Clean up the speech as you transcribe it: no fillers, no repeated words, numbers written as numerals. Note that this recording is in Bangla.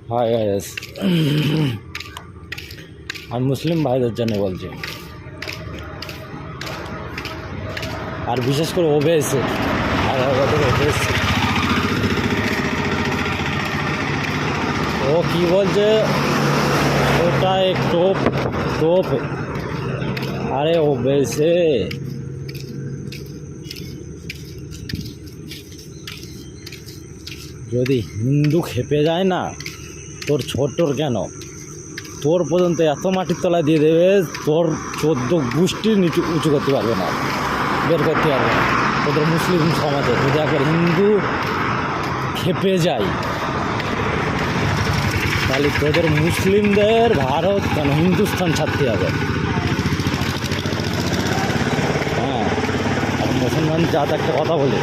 হাই গাইস, আমি মুসলিম ভাইদের জন্য বলছি, আর বিশেষ করে ওবেসি আর ওবেসি ও কি বলছে, ওটা এক টোপ টোপ। আরে ওবেসি যদি হিন্দু খেপে যায় না, তোর ছোট্টর কেন, তোর পর্যন্ত এত মাটির তলায় দিয়ে দেবে, তোর 14 গোষ্ঠীর নিচু উঁচু করতে পারবে না, বের করতে পারবে না। তোদের মুসলিম সমাজে যদি একবার হিন্দু খেপে যায়, তাহলে তোদের মুসলিমদের ভারত কেন হিন্দুস্তান ছাড়তে হবে। হ্যাঁ, আর মুসলমান জাত একটা কথা বলি,